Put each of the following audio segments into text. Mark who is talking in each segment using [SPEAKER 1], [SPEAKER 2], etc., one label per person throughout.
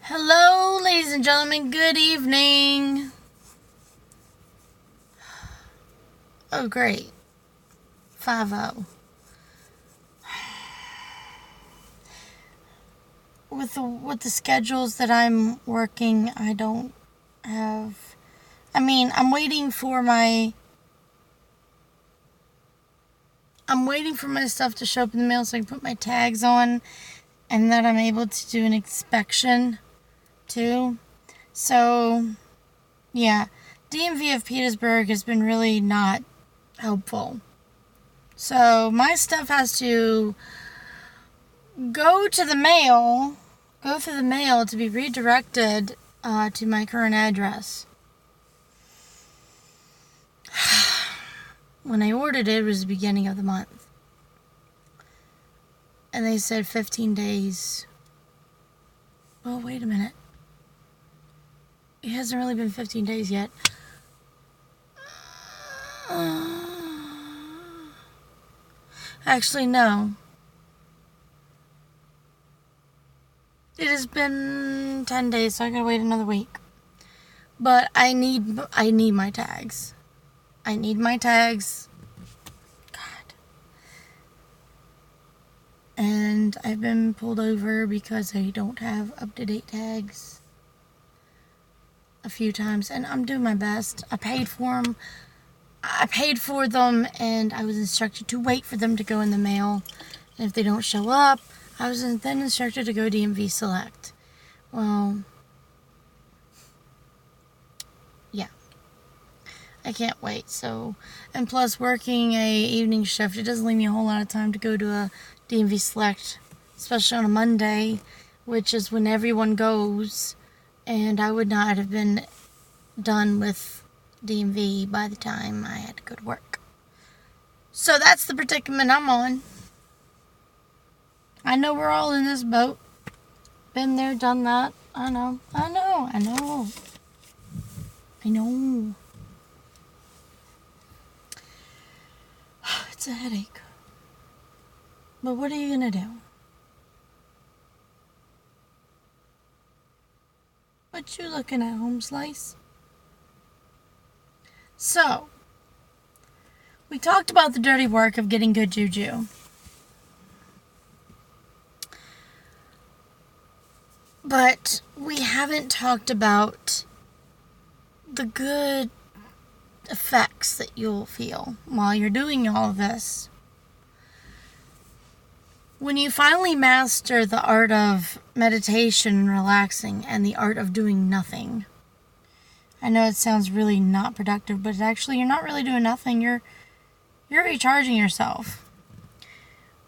[SPEAKER 1] Hello, ladies and gentlemen. Good evening. Oh, great. 5-0. With the schedules that I'm working, I don't have. I'm waiting for my. I'm waiting for my stuff to show up in the mail so I can put my tags on, and that I'm able to do an inspection too. So, yeah, DMV of Petersburg has been really not helpful. So my stuff has to go through the mail to be redirected to my current address. When I ordered it, it was the beginning of the month. And they said 15 days. Well, wait a minute. It hasn't really been 15 days yet. Actually, no. It has been 10 days, so I gotta wait another week. But I need my tags. I need my tags. God. And I've been pulled over because I don't have up-to-date tags a few times, and I'm doing my best. I paid for them, and I was instructed to wait for them to go in the mail. And if they don't show up, I was then instructed to go DMV Select. Well, yeah. I can't wait. So, and plus working a evening shift, it doesn't leave me a whole lot of time to go to a DMV Select, especially on a Monday, which is when everyone goes, and I would not have been done with DMV by the time I had to go to work. So that's the predicament I'm on. I know we're all in this boat. Been there, done that. I know. It's a headache. But what are you gonna do? What you looking at, home slice? So, we talked about the dirty work of getting good juju. But we haven't talked about the good effects that you'll feel while you're doing all of this. When you finally master the art of meditation and relaxing and the art of doing nothing. I know it sounds really not productive, but actually you're not really doing nothing. You're recharging yourself.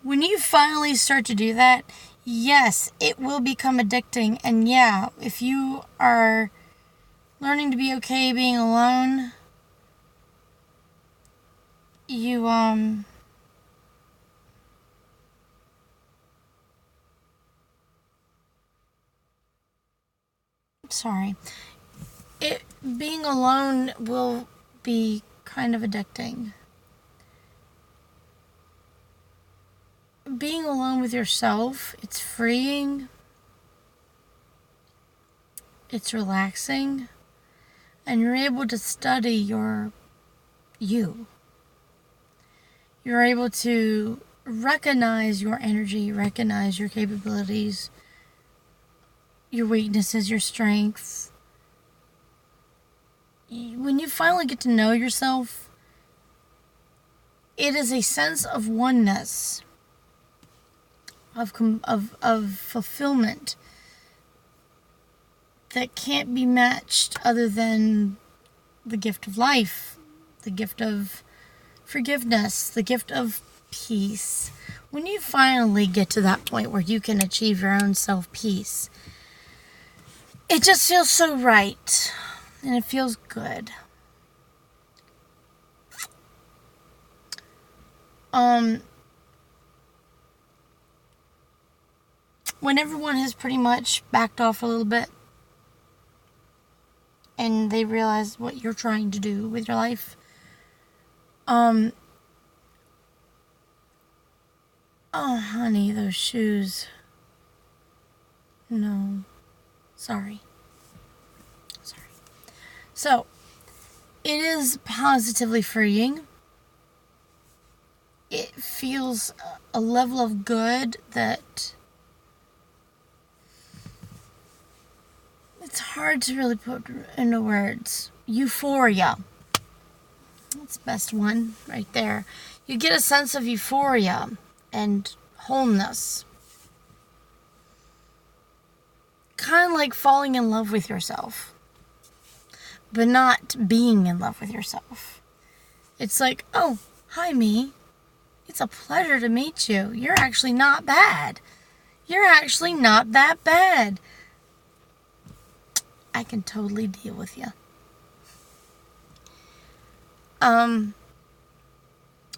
[SPEAKER 1] When you finally start to do that, yes, it will become addicting. And yeah, if you are learning to be okay being alone, being alone will be kind of addicting. Being alone with yourself, it's freeing, it's relaxing, and you're able to study you. You're able to recognize your energy, recognize your capabilities, your weaknesses, your strengths. When you finally get to know yourself, it is a sense of oneness, of fulfillment that can't be matched other than the gift of life, the gift of forgiveness, the gift of peace. When you finally get to that point where you can achieve your own self-peace, it just feels so right, and it feels good. When everyone has pretty much backed off a little bit, and they realize what you're trying to do with your life, oh, honey, those shoes. No. Sorry. So, it is positively freeing. It feels a level of good that it's hard to really put into words. Euphoria. That's the best one right there. You get a sense of euphoria and wholeness. Kind of like falling in love with yourself, but not being in love with yourself. It's like, oh, hi, me. It's a pleasure to meet you. You're actually not bad. You're actually not that bad. I can totally deal with you.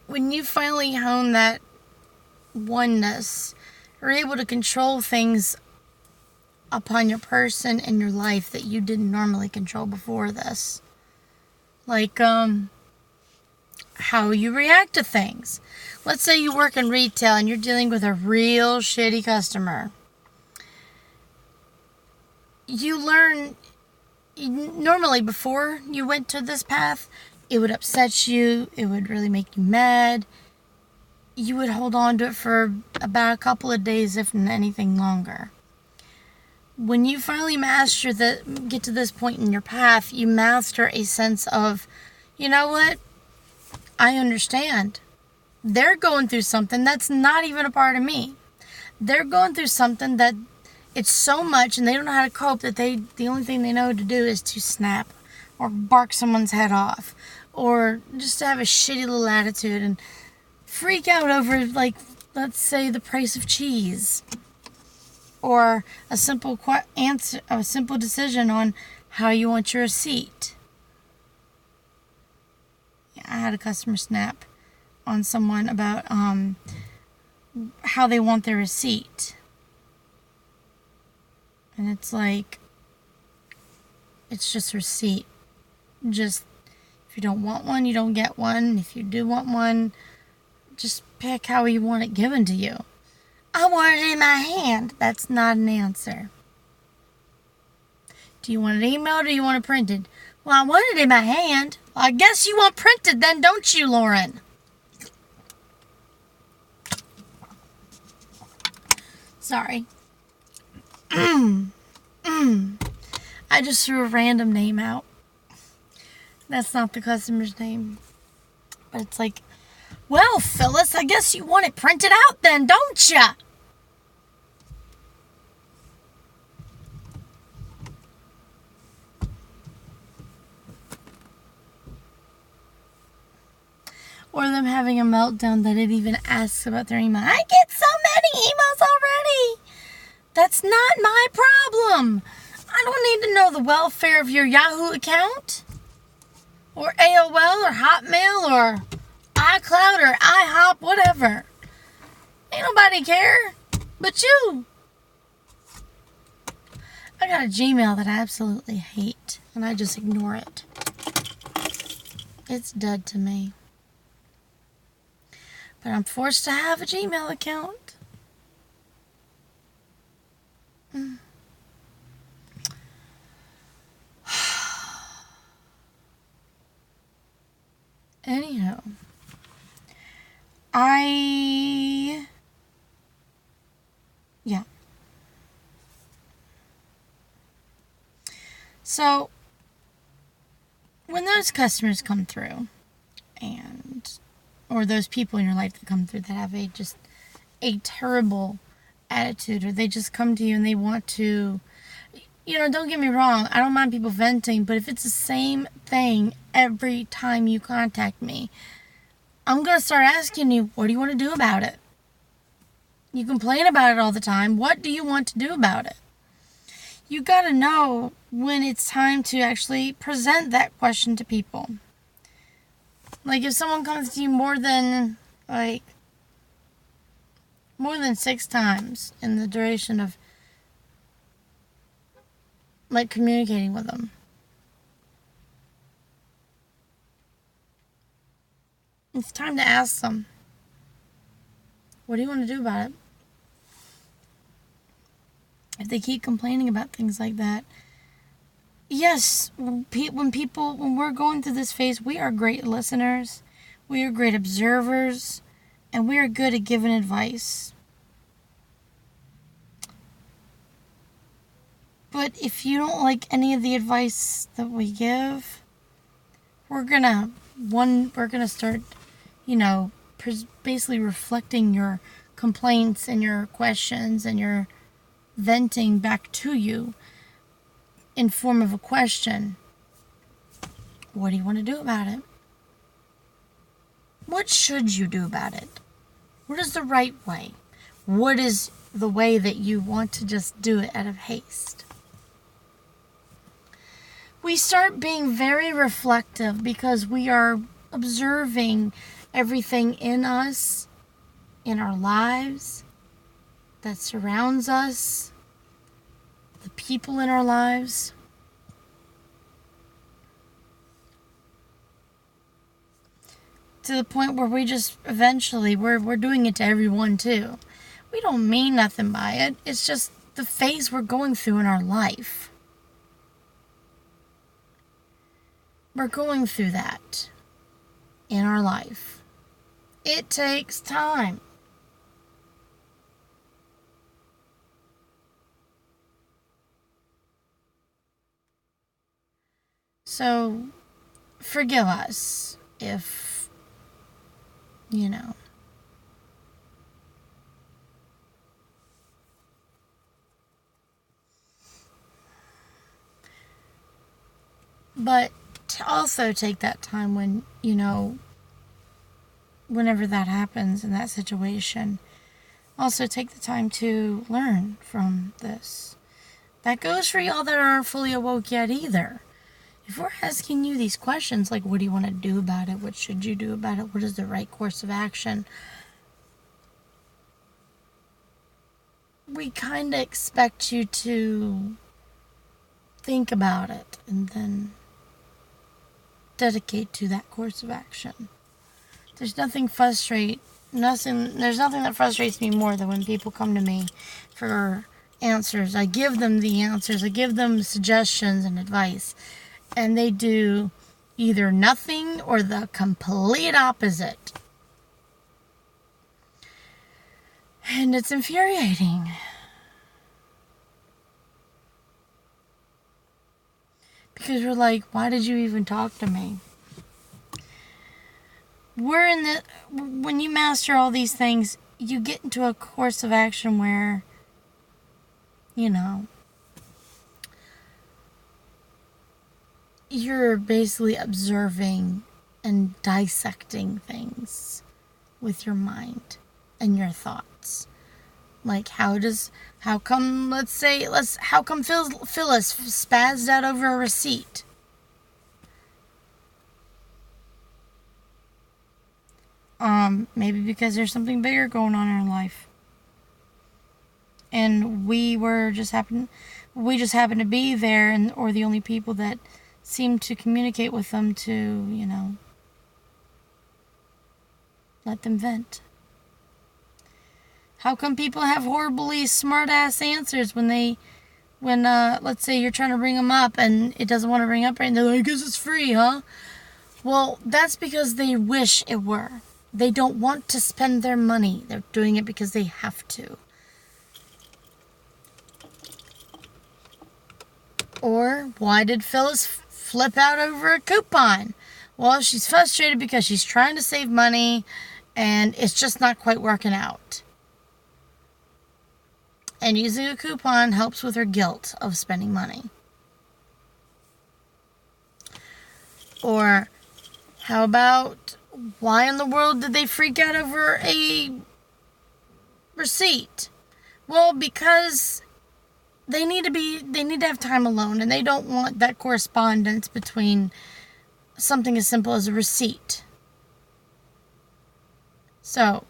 [SPEAKER 1] When you finally hone that oneness, you're able to control things upon your person and your life that you didn't normally control before this. Like, how you react to things. Let's say you work in retail and you're dealing with a real shitty customer. You learn, normally before you went to this path, it would upset you, it would really make you mad. You would hold on to it for about a couple of days, if not anything longer. When you finally get to this point in your path, you master a sense of, you know what? I understand. They're going through something that's not even a part of me. They're going through something that it's so much and they don't know how to cope that the only thing they know to do is to snap or bark someone's head off or just to have a shitty little attitude and freak out over, like, let's say the price of cheese or a simple decision on how you want your receipt. I had a customer snap on someone about how they want their receipt. And it's like, it's just receipt. Just, if you don't want one, you don't get one. If you do want one, just pick how you want it given to you. I want it in my hand. That's not an answer. Do you want it emailed or do you want it printed? Well, I want it in my hand. Well, I guess you want printed then, don't you, Lauren? Sorry. I just threw a random name out. That's not the customer's name. But it's like, well, Phyllis, I guess you want it printed out then, don't ya? Or them having a meltdown that it even asks about their email. I get so many emails already. That's not my problem. I don't need to know the welfare of your Yahoo account. Or AOL or Hotmail or iCloud or IHOP, whatever. Ain't nobody care but you. I got a Gmail that I absolutely hate. And I just ignore it. It's dead to me. But I'm forced to have a Gmail account. Anyhow. Yeah. So, when those customers come through, or those people in your life that come through that have a terrible attitude, or they just come to you and they want to, don't get me wrong, I don't mind people venting, but if it's the same thing every time you contact me, I'm going to start asking you, what do you want to do about it? You complain about it all the time. What do you want to do about it? You got to know when it's time to actually present that question to people. Like, if someone comes to you more than 6 times in the duration of, communicating with them, it's time to ask them, what do you want to do about it? if they keep complaining about things like that, yes, when we're going through this phase, we are great listeners, we are great observers, and we are good at giving advice. But if you don't like any of the advice that we give, we're gonna start, basically reflecting your complaints and your questions and your venting back to you in form of a question. What do you want to do about it? What should you do about it? What is the right way? What is the way that you want to just do it out of haste? We start being very reflective because we are observing everything in us, in our lives, that surrounds us, the people in our lives. To the point where we just eventually, we're doing it to everyone too. We don't mean nothing by it. It's just the phase we're going through in our life. We're going through that in our life. It takes time. So, forgive us if, But to also take that time when, whenever that happens in that situation, also take the time to learn from this. That goes for y'all that aren't fully awoke yet either. If we're asking you these questions, like what do you want to do about it? What should you do about it? What is the right course of action? We kind of expect you to think about it and then dedicate to that course of action. There's nothing that frustrates me more than when people come to me for answers. I give them the answers. I give them suggestions and advice. And they do either nothing or the complete opposite. And it's infuriating. Because we're like, why did you even talk to me? When you master all these things, you get into a course of action where, you're basically observing and dissecting things with your mind and your thoughts. Like, how come Phyllis spazzed out over a receipt? Maybe because there's something bigger going on in her life. And we just happened to be there, or the only people that seemed to communicate with them to, let them vent. How come people have horribly smart-ass answers when let's say you're trying to ring them up and it doesn't want to ring up right, and they're like, I guess it's free, huh? Well, that's because they wish it were. They don't want to spend their money. They're doing it because they have to. Or, why did Phyllis flip out over a coupon? Well, she's frustrated because she's trying to save money and it's just not quite working out. And using a coupon helps with her guilt of spending money. Or, how about, why in the world did they freak out over a receipt? Well, because they need to have time alone, and they don't want that correspondence between something as simple as a receipt. So,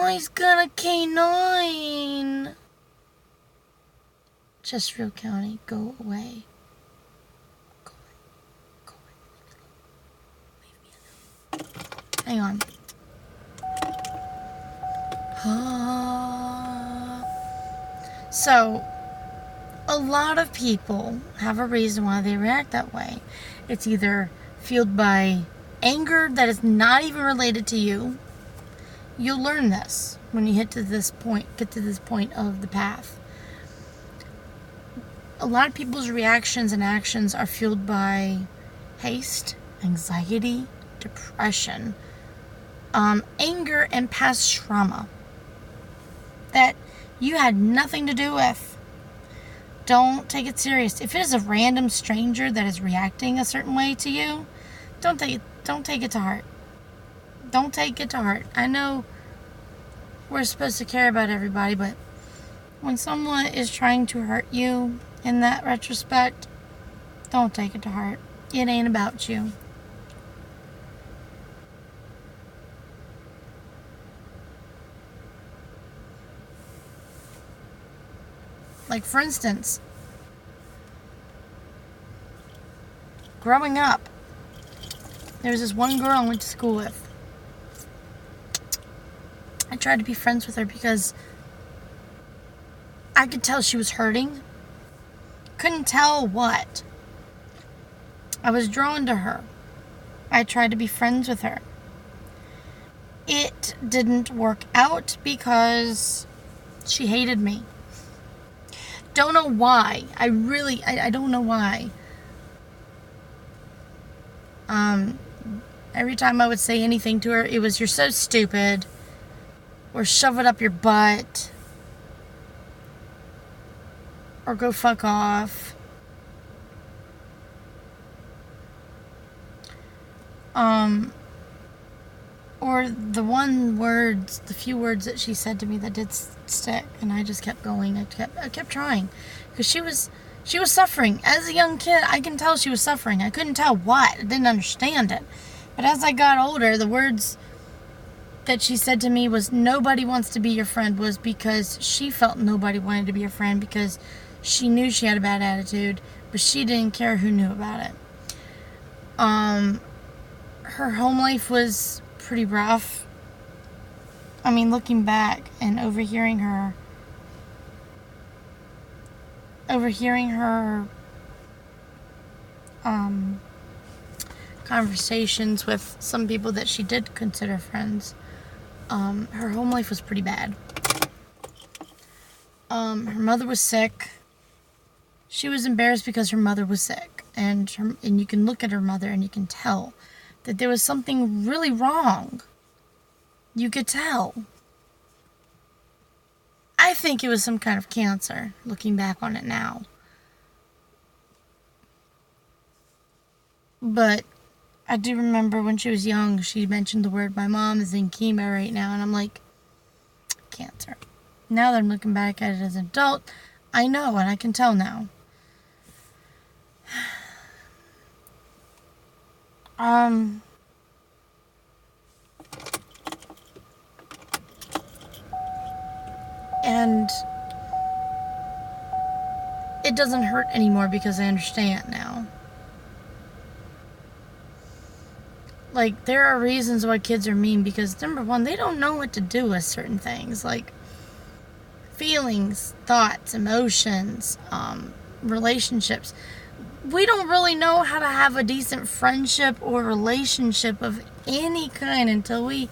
[SPEAKER 1] he's got a canine. Chesterfield County, go away. Go away. Leave me alone. Hang on. So, a lot of people have a reason why they react that way. It's either fueled by anger that is not even related to you. You'll learn this when you get to this point of the path. A lot of people's reactions and actions are fueled by haste, anxiety, depression, anger, and past trauma that you had nothing to do with. Don't take it serious. If it is a random stranger that is reacting a certain way to you, don't take it to heart. Don't take it to heart. I know we're supposed to care about everybody, but when someone is trying to hurt you in that retrospect, don't take it to heart. It ain't about you. Like, for instance, growing up, there was this one girl I went to school with. I tried to be friends with her because I could tell she was hurting. Couldn't tell what. I was drawn to her. I tried to be friends with her. It didn't work out because she hated me. Don't know why. I don't know why. Every time I would say anything to her, it was, "You're so stupid," or "Shove it up your butt," or "Go fuck off." Or the few words that she said to me that did stick, and I just kept going. I kept trying, because she was suffering. As a young kid, I can tell she was suffering. I couldn't tell what. I didn't understand it. But as I got older, the words that she said to me was, "Nobody wants to be your friend," was because she felt nobody wanted to be her friend because she knew she had a bad attitude, but she didn't care who knew about it. Her home life was pretty rough. I mean, looking back and overhearing her conversations with some people that she did consider friends, her home life was pretty bad. Her mother was sick. She was embarrassed because her mother was sick, and you can look at her mother and you can tell that there was something really wrong. You could tell. I think it was some kind of cancer, looking back on it now. But I do remember when she was young, she mentioned the word, "My mom is in chemo right now," and I'm like, cancer. Now that I'm looking back at it as an adult, I know, and I can tell now. And it doesn't hurt anymore because I understand now. Like, there are reasons why kids are mean because, number one, they don't know what to do with certain things, like feelings, thoughts, emotions, relationships. We don't really know how to have a decent friendship or relationship of any kind until we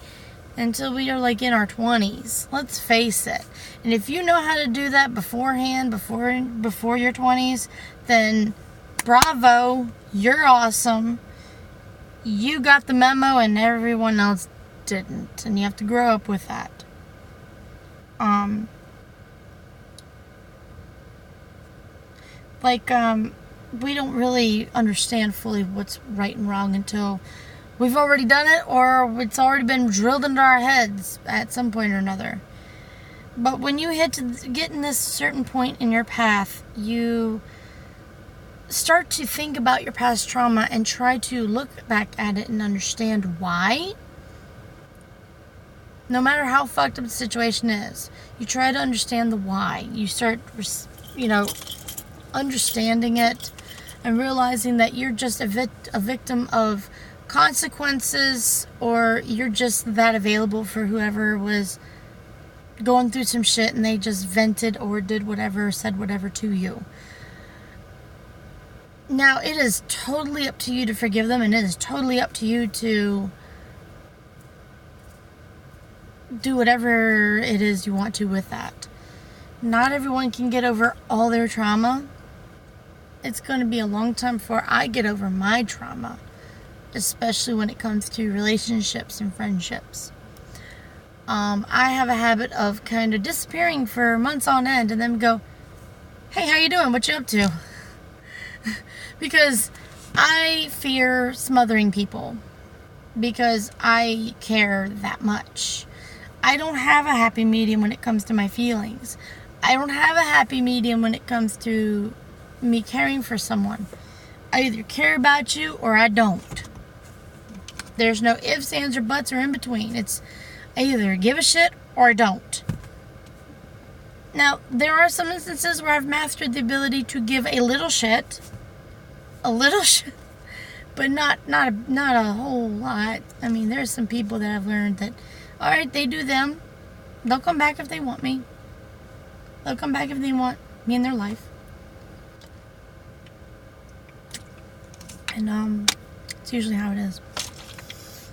[SPEAKER 1] are like in our 20s. Let's face it. And if you know how to do that beforehand, before your 20s, then bravo, you're awesome. You got the memo and everyone else didn't. And you have to grow up with that. We don't really understand fully what's right and wrong until we've already done it, or it's already been drilled into our heads at some point or another. But when you get in this certain point in your path, you start to think about your past trauma and try to look back at it and understand why. No matter how fucked up the situation is, you try to understand the why. You start, understanding it and realizing that you're just a victim of consequences, or you're just that available for whoever was going through some shit and they just vented or did whatever, said whatever to you. Now, it is totally up to you to forgive them, and it is totally up to you to do whatever it is you want to with that. Not everyone can get over all their trauma. It's going to be a long time before I get over my trauma, especially when it comes to relationships and friendships. I have a habit of kind of disappearing for months on end and then go, hey, how you doing? What you up to? Because I fear smothering people because I care that much. I don't have a happy medium when it comes to my feelings. I don't have a happy medium when it comes to me caring for someone. I either care about you or I don't. There's no ifs, ands, or buts or in between. It's I either give a shit or I don't. Now, there are some instances where I've mastered the ability to give a little shit, but not a whole lot. I mean, there's some people that I've learned that, all right, they do them. They'll come back if they want me. They'll come back if they want me in their life. And it's usually how it is.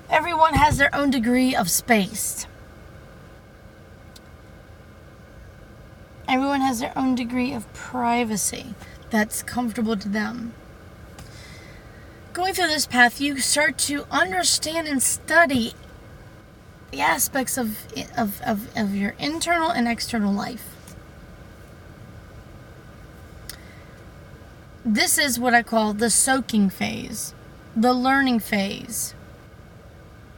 [SPEAKER 1] Everyone has their own degree of space. Everyone has their own degree of privacy that's comfortable to them. Going through this path, you start to understand and study the aspects of your internal and external life. This is what I call the soaking phase, the learning phase.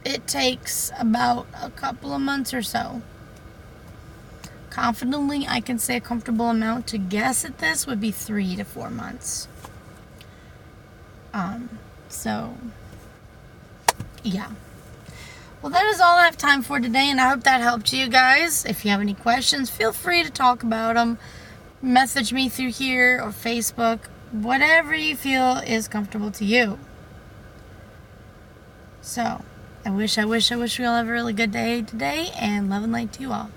[SPEAKER 1] It takes about a couple of months or so. Confidently, I can say a comfortable amount to guess at this would be 3 to 4 months. So, yeah. Well, that is all I have time for today, and I hope that helped you guys. If you have any questions, feel free to talk about them. Message me through here or Facebook, whatever you feel is comfortable to you. So, I wish we all have a really good day today, and love and light to you all.